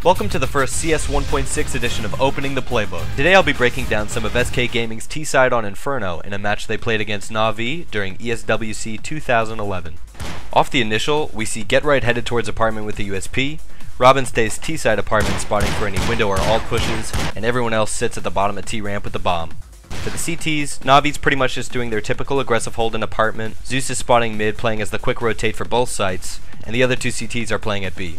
Welcome to the first CS 1.6 edition of Opening the Playbook. Today I'll be breaking down some of SK Gaming's T-side on Inferno in a match they played against Na'Vi during ESWC 2011. Off the initial, we see GetRight headed towards apartment with the USP, Robin stays T-side apartment spotting for any window or alt pushes, and everyone else sits at the bottom of T-ramp with the bomb. For the CTs, Na'Vi's pretty much just doing their typical aggressive hold in apartment, Zeus is spotting mid playing as the quick rotate for both sites, and the other two CTs are playing at B.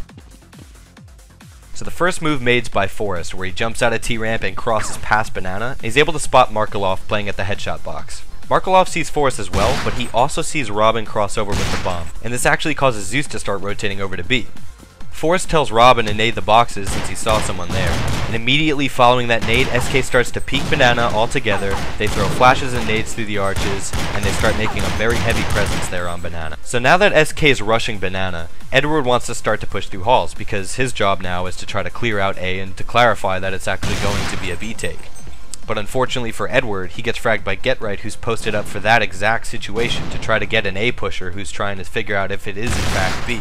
So the first move made's by Forrest, where he jumps out of T-ramp and crosses past Banana, and he's able to spot Markelov playing at the headshot box. Markelov sees Forrest as well, but he also sees Robin cross over with the bomb, and this actually causes Zeus to start rotating over to B. Forrest tells Robin to nade the boxes since he saw someone there, and immediately following that nade, SK starts to peek Banana all together, they throw flashes and nades through the arches, and they start making a very heavy presence there on Banana. So now that SK is rushing Banana, Edward wants to start to push through halls, because his job now is to try to clear out A and to clarify that it's actually going to be a B take. But unfortunately for Edward, he gets fragged by GetRight, who's posted up for that exact situation to try to get an A pusher who's trying to figure out if it is in fact B.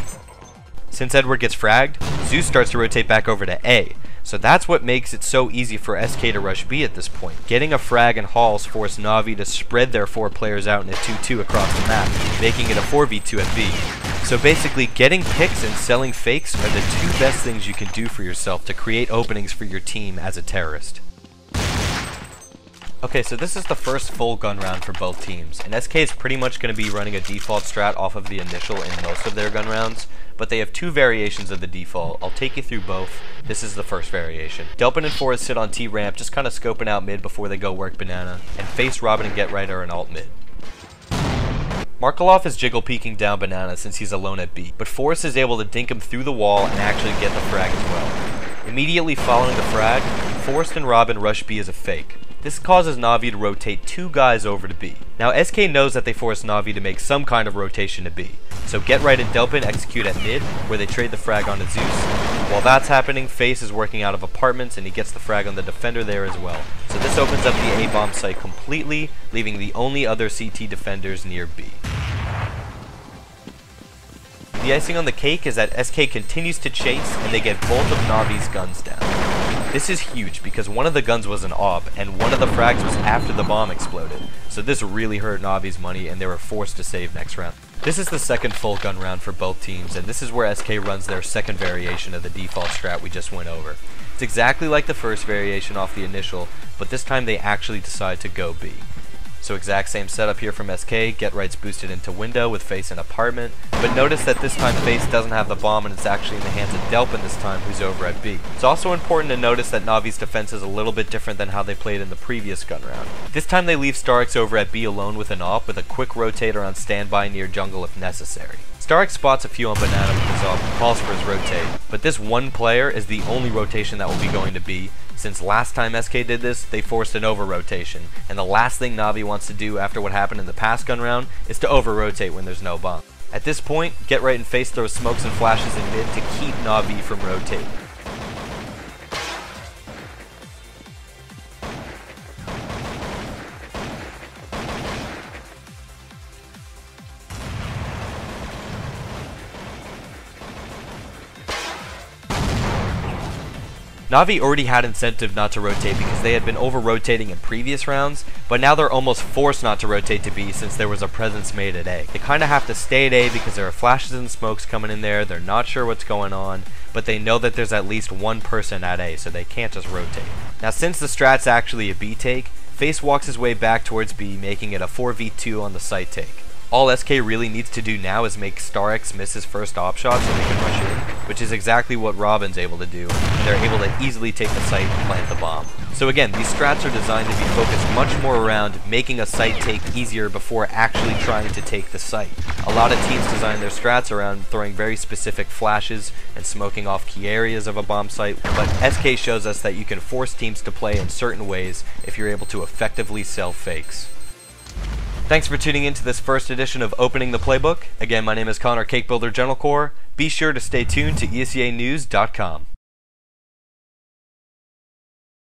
Since Edward gets fragged, Zeus starts to rotate back over to A, so that's what makes it so easy for SK to rush B at this point. Getting a frag in halls forced Na'Vi to spread their 4 players out in a 2-2 across the map, making it a 4v2 at B. So basically, getting picks and selling fakes are the 2 best things you can do for yourself to create openings for your team as a terrorist. Okay, so this is the first full gun round for both teams, and SK is pretty much going to be running a default strat off of the initial in most of their gun rounds, but they have 2 variations of the default. I'll take you through both. This is the first variation. Delpin and Forrest sit on T-ramp, just kind of scoping out mid before they go work Banana, and Face, Robin, and GetRight are in alt mid. Markelov is jiggle peeking down Banana since he's alone at B, but Forrest is able to dink him through the wall and actually get the frag as well. Immediately following the frag, Forrest and Robin rush B as a fake. This causes Na'Vi to rotate 2 guys over to B. Now SK knows that they forced Na'Vi to make some kind of rotation to B, so GetRight and Delpin execute at mid, where they trade the frag onto Zeus. While that's happening, Face is working out of apartments and he gets the frag on the defender there as well. So this opens up the A-bomb site completely, leaving the only other CT defenders near B. The icing on the cake is that SK continues to chase and they get both of Na'Vi's guns down. This is huge because one of the guns was an AWP and one of the frags was after the bomb exploded, so this really hurt Na'Vi's money and they were forced to save next round. This is the second full gun round for both teams, and this is where SK runs their second variation of the default strat we just went over. It's exactly like the first variation off the initial, but this time they actually decide to go B. So exact same setup here from SK, GetRight's boosted into window with Face in apartment, but notice that this time Face doesn't have the bomb and it's actually in the hands of Delpin this time, who's over at B. It's also important to notice that Na'Vi's defense is a little bit different than how they played in the previous gun round. This time they leave Starix over at B alone with an AWP with a quick rotator on standby near jungle if necessary. Starix spots a few on Banana with his AWP and calls for his rotate, but this one player is the only rotation that will be going to B, since last time SK did this, they forced an over-rotation, and the last thing Na'Vi wants to do after what happened in the past gun round is to over-rotate when there's no bomb. At this point, GetRight and Face throw smokes and flashes in mid to keep Na'Vi from rotating. Na'Vi already had incentive not to rotate because they had been over-rotating in previous rounds, but now they're almost forced not to rotate to B since there was a presence made at A. They kind of have to stay at A because there are flashes and smokes coming in there, they're not sure what's going on, but they know that there's at least one person at A, so they can't just rotate. Now since the strat's actually a B take, Face walks his way back towards B, making it a 4v2 on the site take. All SK really needs to do now is make Starix miss his first AWP shot so they can rush in, which is exactly what Robin's able to do, and they're able to easily take the site and plant the bomb. So again, these strats are designed to be focused much more around making a site take easier before actually trying to take the site. A lot of teams design their strats around throwing very specific flashes and smoking off key areas of a bomb site, but SK shows us that you can force teams to play in certain ways if you're able to effectively sell fakes. Thanks for tuning in to this first edition of Opening the Playbook. Again, my name is Connor, Cake Builder General Corps. Be sure to stay tuned to ESEAnews.com.